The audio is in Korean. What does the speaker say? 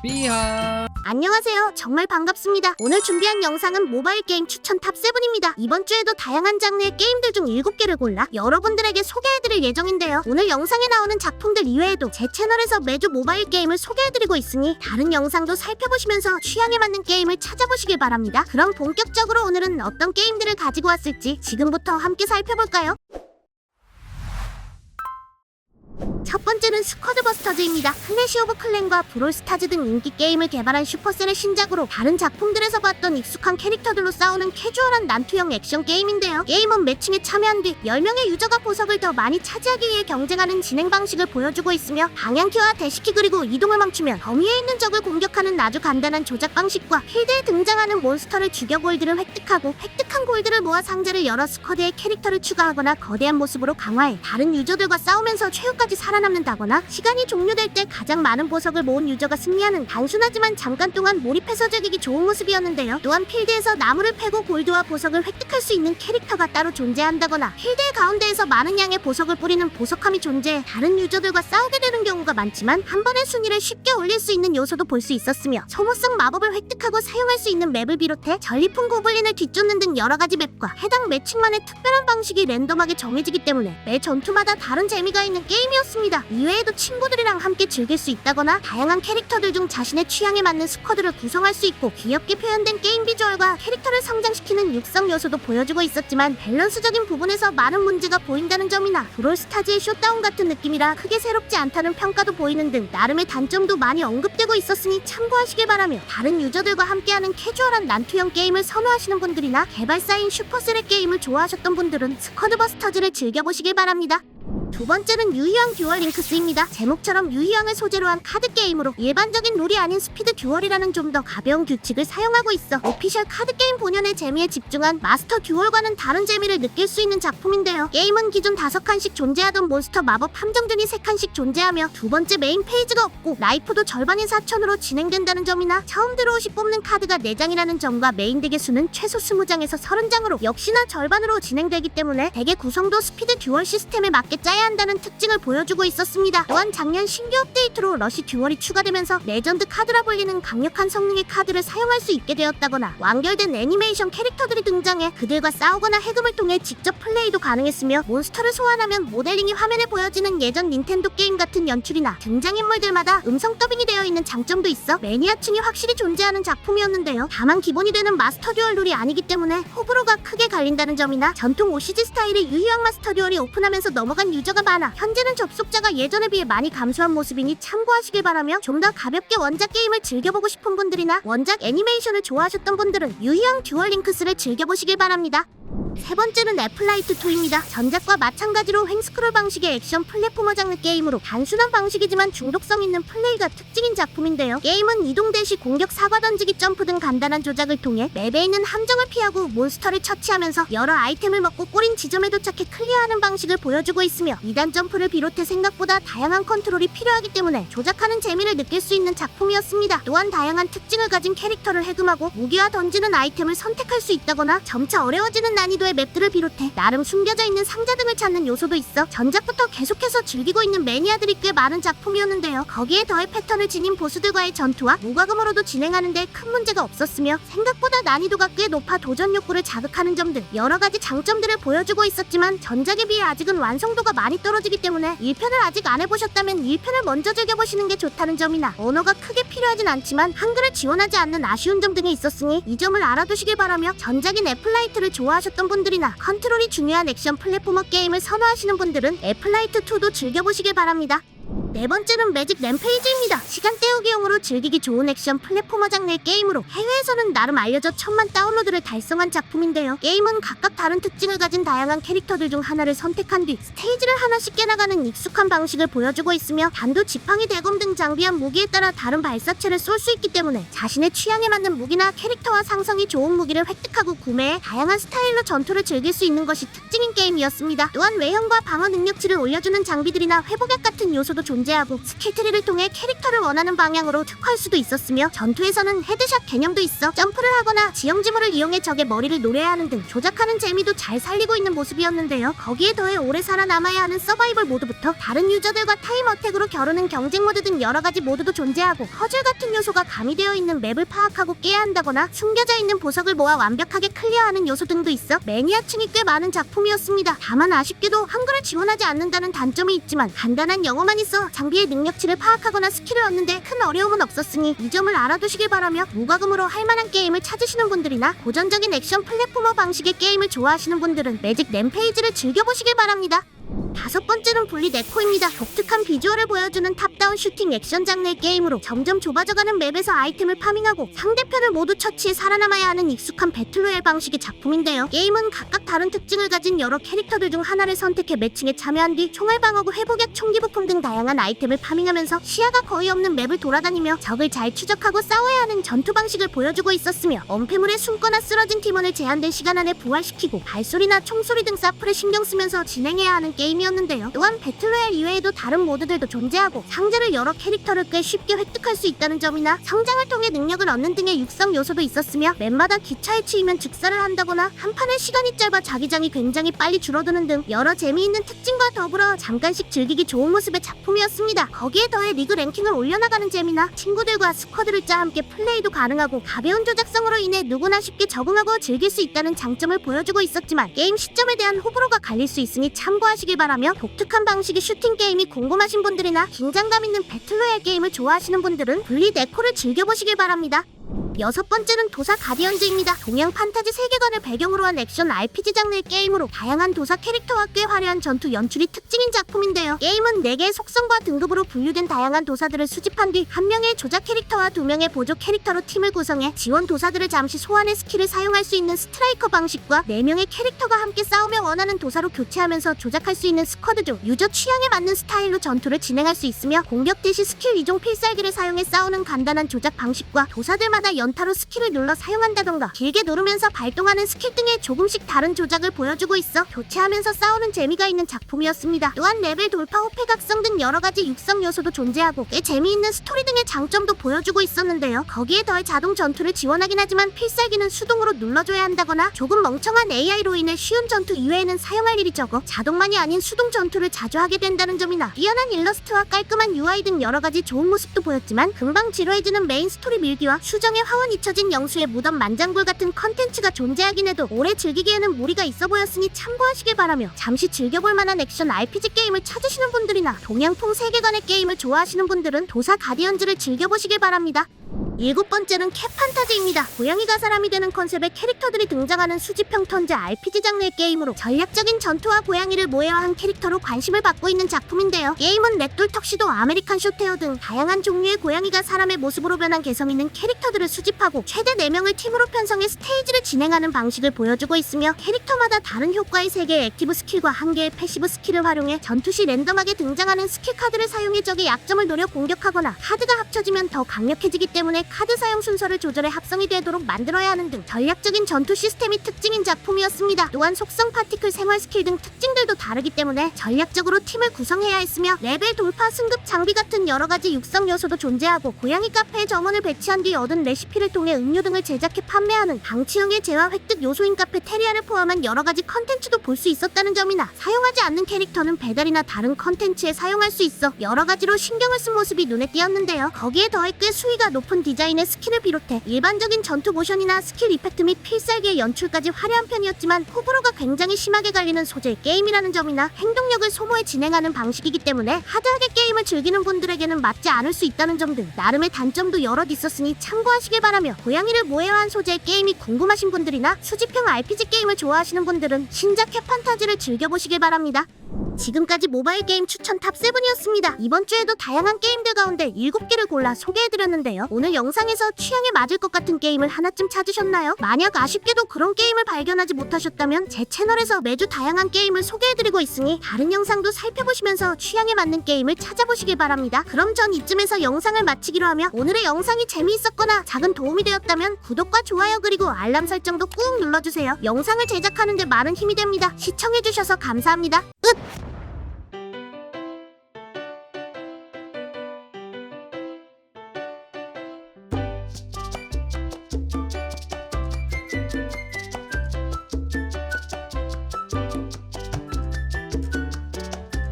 삐하. 안녕하세요. 정말 반갑습니다. 오늘 준비한 영상은 모바일 게임 추천 탑7입니다. 이번 주에도 다양한 장르의 게임들 중 7개를 골라 여러분들에게 소개해드릴 예정인데요. 오늘 영상에 나오는 작품들 이외에도 제 채널에서 매주 모바일 게임을 소개해드리고 있으니 다른 영상도 살펴보시면서 취향에 맞는 게임을 찾아보시길 바랍니다. 그럼 본격적으로 오늘은 어떤 게임들을 가지고 왔을지 지금부터 함께 살펴볼까요? 첫 번째는 스쿼드버스터즈입니다. 클래시 오브 클랜과 브롤스타즈 등 인기 게임을 개발한 슈퍼셀의 신작으로 다른 작품들에서 봤던 익숙한 캐릭터들로 싸우는 캐주얼한 난투형 액션 게임인데요. 게임은 매칭에 참여한 뒤 10명의 유저가 보석을 더 많이 차지하기 위해 경쟁하는 진행 방식을 보여주고 있으며 방향키와 대시키 그리고 이동을 멈추면 범위에 있는 적을 공격하는 아주 간단한 조작 방식과 필드에 등장하는 몬스터를 죽여 골드를 획득하고 획득한 골드를 모아 상자를 열어 스쿼드에 캐릭터를 추가하거나 거대한 모습으로 강화해 다른 유저들과 싸우면서 최후까지 살아남는다거나 시간이 종료될 때 가장 많은 보석을 모은 유저가 승리하는 단순하지만 잠깐 동안 몰입해서 즐기기 좋은 모습이었는데요. 또한 필드에서 나무를 패고 골드와 보석을 획득할 수 있는 캐릭터가 따로 존재한다거나 필드의 가운데에서 많은 양의 보석을 뿌리는 보석함이 존재해 다른 유저들과 싸우게 되는 경우가 많지만 한 번의 순위를 쉽게 올릴 수 있는 요소도 볼 수 있었으며 소모성 마법을 획득하고 사용할 수 있는 맵을 비롯해 전리품 고블린을 뒤쫓는 등 여러가지 맵과 해당 매칭만의 특별한 방식이 랜덤하게 정해지기 때문에 매 전투마다 다른 재미가 있는 게임이었습니다. 이외에도 친구들이랑 함께 즐길 수 있다거나 다양한 캐릭터들 중 자신의 취향에 맞는 스쿼드를 구성할 수 있고 귀엽게 표현된 게임 비주얼과 캐릭터를 성장시키는 육성 요소도 보여주고 있었지만 밸런스적인 부분에서 많은 문제가 보인다는 점이나 브롤스타즈의 쇼다운 같은 느낌이라 크게 새롭지 않다는 평가도 보이는 등 나름의 단점도 많이 언급되고 있었으니 참고하시길 바라며 다른 유저들과 함께하는 캐주얼한 난투형 게임을 선호하시는 분들이나 개발사인 슈퍼셀의 게임을 좋아하셨던 분들은 스쿼드버스터즈를 즐겨보시길 바랍니다. 두 번째는 유희왕 듀얼 링크스입니다. 제목처럼 유희왕을 소재로 한 카드게임으로 일반적인 룰이 아닌 스피드 듀얼이라는 좀 더 가벼운 규칙을 사용하고 있어 오피셜 카드게임 본연의 재미에 집중한 마스터 듀얼과는 다른 재미를 느낄 수 있는 작품인데요. 게임은 기존 5칸씩 존재하던 몬스터 마법 함정전이 3칸씩 존재하며 두 번째 메인 페이지가 없고 라이프도 절반인 4천으로 진행된다는 점이나 처음 들어오시 뽑는 카드가 4장이라는 점과 메인 덱의 수는 최소 20장에서 30장으로 역시나 절반으로 진행되기 때문에 덱의 구성도 스피드 듀얼 시스템에 맞게 짜야 한다는 특징을 보여주고 있었습니다. 또한 작년 신규 업데이트로 러시 듀얼이 추가되면서 레전드 카드라 불리는 강력한 성능의 카드를 사용할 수 있게 되었다거나 완결된 애니메이션 캐릭터들이 등장해 그들과 싸우거나 해금을 통해 직접 플레이도 가능했으며 몬스터를 소환하면 모델링이 화면에 보여지는 예전 닌텐도 게임 같은 연출이나 등장인물들마다 음성 더빙이 되어 있는 장점도 있어 매니아층이 확실히 존재하는 작품이었는데요. 다만 기본이 되는 마스터 듀얼 룰이 아니기 때문에 호불호가 크게 갈린다는 점이나 전통 OCG 스타일의 유희왕 마스터 듀얼이 오픈하면서 넘어간 유저가 많아 현재는 접속자가 예전에 비해 많이 감소한 모습이니 참고하시길 바라며 좀 더 가볍게 원작 게임을 즐겨보고 싶은 분들이나 원작 애니메이션을 좋아하셨던 분들은 유희왕 듀얼 링크스를 즐겨보시길 바랍니다. 세 번째는 애플라이트2입니다. 전작과 마찬가지로 횡스크롤 방식의 액션 플랫포머 장르 게임으로 단순한 방식이지만 중독성 있는 플레이가 특징인 작품인데요. 게임은 이동 대시 공격 사과 던지기 점프 등 간단한 조작을 통해 맵에 있는 함정을 피하고 몬스터를 처치하면서 여러 아이템을 먹고 꼬린 지점에 도착해 클리어하는 방식을 보여주고 있으며 2단 점프를 비롯해 생각보다 다양한 컨트롤이 필요하기 때문에 조작하는 재미를 느낄 수 있는 작품이었습니다. 또한 다양한 특징을 가진 캐릭터를 해금하고 무기와 던지는 아이템을 선택할 수 있다거나 점차 어려워지는 난이도의 맵들을 비롯해 나름 숨겨져 있는 상자 등을 찾는 요소도 있어 전작부터 계속해서 즐기고 있는 매니아들이 꽤 많은 작품이었는데요. 거기에 더해 패턴을 지닌 보스들과의 전투와 무과금으로도 진행하는데 큰 문제가 없었으며 생각보다 난이도가 꽤 높아 도전 욕구를 자극하는 점 등 여러가지 장점들을 보여주고 있었지만 전작에 비해 아직은 완성도가 많이 떨어지기 때문에 1편을 아직 안 해보셨다면 1편을 먼저 즐겨보시는 게 좋다는 점이나 언어가 크게 필요하진 않지만 한글을 지원하지 않는 아쉬운 점 등이 있었으니 이 점을 알아두시길 바라며 전작인 애플라이트를 좋아하셨던 분들이나 컨트롤이 중요한 액션 플랫포머 게임을 선호하시는 분들은 애플라이트2도 즐겨보시길 바랍니다. 네 번째는 매직 램페이지입니다. 시간 때우기용으로 즐기기 좋은 액션 플랫포머 장르의 게임으로 해외에서는 나름 알려져 1000만 다운로드를 달성한 작품인데요. 게임은 각각 다른 특징을 가진 다양한 캐릭터들 중 하나를 선택한 뒤 스테이지를 하나씩 깨나가는 익숙한 방식을 보여주고 있으며 단도 지팡이 대검 등 장비한 무기에 따라 다른 발사체를 쏠 수 있기 때문에 자신의 취향에 맞는 무기나 캐릭터와 상성이 좋은 무기를 획득하고 구매해 다양한 스타일로 전투를 즐길 수 있는 것이 특징인 게임이었습니다. 또한 외형과 방어 능력치를 올려주는 장비들이나 회복약 같은 요소도 존재합니다. 존재하고 스킬트리를 통해 캐릭터를 원하는 방향으로 특화할 수도 있었으며 전투에서는 헤드샷 개념도 있어 점프를 하거나 지형지물을 이용해 적의 머리를 노려야 하는 등 조작하는 재미도 잘 살리고 있는 모습이었는데요. 거기에 더해 오래 살아남아야 하는 서바이벌 모드부터 다른 유저들과 타임 어택으로 겨루는 경쟁 모드 등 여러가지 모드도 존재하고 퍼즐 같은 요소가 가미되어 있는 맵을 파악하고 깨야 한다거나 숨겨져 있는 보석을 모아 완벽하게 클리어하는 요소 등도 있어 매니아층이 꽤 많은 작품이었습니다. 다만 아쉽게도 한글을 지원하지 않는다는 단점이 있지만 간단한 영어만 있어 장비의 능력치를 파악하거나 스킬을 얻는데 큰 어려움은 없었으니 이 점을 알아두시길 바라며 무과금으로 할만한 게임을 찾으시는 분들이나 고전적인 액션 플랫포머 방식의 게임을 좋아하시는 분들은 매직 램페이지를 즐겨보시길 바랍니다. 다섯 번째는 분리 네코입니다. 독특한 비주얼을 보여주는 탑다운 슈팅 액션 장르의 게임으로 점점 좁아져가는 맵에서 아이템을 파밍하고 상대편을 모두 처치해 살아남아야 하는 익숙한 배틀로얄 방식의 작품인데요. 게임은 각각 다른 특징을 가진 여러 캐릭터들 중 하나를 선택해 매칭에 참여한 뒤 총알 방어구, 회복약, 총기 부품 등 다양한 아이템을 파밍하면서 시야가 거의 없는 맵을 돌아다니며 적을 잘 추적하고 싸워야 하는 전투 방식을 보여주고 있었으며 엄폐물에 숨거나 쓰러진 팀원을 제한된 시간 안에 부활시키고 발소리나 총소리 등 사플에 신경 쓰면서 진행해야 하는 게임이었는데요. 또한 배틀로얄 이외에도 다른 모드들도 존재하고 상자를 여러 캐릭터를 꽤 쉽게 획득할 수 있다는 점이나 성장을 통해 능력을 얻는 등의 육성 요소도 있었으며 맵마다 기차에 치이면 즉사를 한다거나 한 판의 시간이 짧아 자기장이 굉장히 빨리 줄어드는 등 여러 재미있는 특징과 더불어 잠깐씩 즐기기 좋은 모습의 작품이었습니다. 거기에 더해 리그 랭킹을 올려나가는 재미나 친구들과 스쿼드를 짜 함께 플레이도 가능하고 가벼운 조작성으로 인해 누구나 쉽게 적응하고 즐길 수 있다는 장점을 보여주고 있었지만 게임 시점에 대한 호불호가 갈릴 수 있으니 참고하시길 바라며 독특한 방식의 슈팅 게임이 궁금하신 분들이나 긴장감 있는 배틀로얄 게임을 좋아하시는 분들은 분리 네코를 즐겨보시길 바랍니다. 여섯 번째는 도사 가디언즈입니다. 동양 판타지 세계관을 배경으로 한 액션 RPG 장르의 게임으로 다양한 도사 캐릭터와 꽤 화려한 전투 연출이 특징인 작품인데요. 게임은 4개의 속성과 등급으로 분류된 다양한 도사들을 수집한 뒤 한 명의 조작 캐릭터와 2명의 보조 캐릭터로 팀을 구성해 지원 도사들을 잠시 소환해 스킬을 사용할 수 있는 스트라이커 방식과 4명의 캐릭터가 함께 싸우며 원하는 도사로 교체하면서 조작할 수 있는 스쿼드 중 유저 취향에 맞는 스타일로 전투를 진행할 수 있으며 공격 대시 스킬 이종 필살기를 사용해 싸우는 간단한 조작 방식과 도사들마다 연타로 스킬을 눌러 사용한다던가 길게 누르면서 발동하는 스킬 등의 조금씩 다른 조작을 보여주고 있어 교체하면서 싸우는 재미가 있는 작품이었습니다. 또한 레벨 돌파, 호패각성 등 여러가지 육성 요소도 존재하고 꽤 재미있는 스토리 등의 장점도 보여주고 있었는데요. 거기에 더해 자동 전투를 지원하긴 하지만 필살기는 수동으로 눌러줘야 한다거나 조금 멍청한 AI로 인해 쉬운 전투 이외에는 사용할 일이 적어 자동만이 아닌 수동 전투를 자주 하게 된다는 점이나 뛰어난 일러스트와 깔끔한 UI 등 여러가지 좋은 모습도 보였지만 금방 지루해지는 메인 스토리 밀기와 수정의 화원 잊혀진 영수의 무덤 만장굴 같은 컨텐츠가 존재하긴 해도 오래 즐기기에는 무리가 있어 보였으니 참고하시길 바라며 잠시 즐겨볼 만한 액션 RPG 게임을 찾으시는 분들이나 동양풍 세계관의 게임을 좋아하시는 분들은 도사 가디언즈를 즐겨보시길 바랍니다. 일곱 번째는 캣 판타지입니다. 고양이가 사람이 되는 컨셉의 캐릭터들이 등장하는 수집형 턴제 RPG 장르의 게임으로 전략적인 전투와 고양이를 모해화한 캐릭터로 관심을 받고 있는 작품인데요. 게임은 렉돌, 턱시도, 아메리칸 쇼테어 등 다양한 종류의 고양이가 사람의 모습으로 변한 개성 있는 캐릭터들을 수집하고 최대 4명을 팀으로 편성해 스테이지를 진행하는 방식을 보여주고 있으며 캐릭터마다 다른 효과의 3개의 액티브 스킬과 1개의 패시브 스킬을 활용해 전투 시 랜덤하게 등장하는 스킬 카드를 사용해 적의 약점을 노려 공격하거나 카드가 합쳐지면 더 강력해지기 때문에 카드 사용 순서를 조절해 합성이 되도록 만들어야 하는 등 전략적인 전투 시스템이 특징인 작품이었습니다. 또한 속성, 파티클, 생활 스킬 등 특징들도 다르기 때문에 전략적으로 팀을 구성해야 했으며 레벨 돌파, 승급, 장비 같은 여러가지 육성 요소도 존재하고 고양이 카페에 점원을 배치한 뒤 얻은 레시피를 통해 음료 등을 제작해 판매하는 방치형의 재화 획득 요소인 카페 테리아를 포함한 여러가지 컨텐츠도 볼 수 있었다는 점이나 사용하지 않는 캐릭터는 배달이나 다른 컨텐츠에 사용할 수 있어 여러가지로 신경을 쓴 모습이 눈에 띄었는데요. 거기에 더해 꽤 수위가 높은 디자인의 스킬을 비롯해 일반적인 전투 모션이나 스킬 이펙트 및 필살기의 연출까지 화려한 편이었지만 호불호가 굉장히 심하게 갈리는 소재의 게임이라는 점이나 행동력을 소모해 진행하는 방식이기 때문에 하드하게 게임을 즐기는 분들에게는 맞지 않을 수 있다는 점 등 나름의 단점도 여럿 있었으니 참고하시길 바라며 고양이를 모해화한 소재의 게임이 궁금하신 분들이나 수집형 RPG 게임을 좋아하시는 분들은 신작 캣 판타지를 즐겨보시길 바랍니다. 지금까지 모바일 게임 추천 탑7이었습니다. 이번 주에도 다양한 게임들 가운데 7개를 골라 소개해드렸는데요. 오늘 영상에서 취향에 맞을 것 같은 게임을 하나쯤 찾으셨나요? 만약 아쉽게도 그런 게임을 발견하지 못하셨다면 제 채널에서 매주 다양한 게임을 소개해드리고 있으니 다른 영상도 살펴보시면서 취향에 맞는 게임을 찾아보시길 바랍니다. 그럼 전 이쯤에서 영상을 마치기로 하며 오늘의 영상이 재미있었거나 작은 도움이 되었다면 구독과 좋아요 그리고 알람 설정도 꾹 눌러주세요. 영상을 제작하는 데 많은 힘이 됩니다. 시청해주셔서 감사합니다. 끝!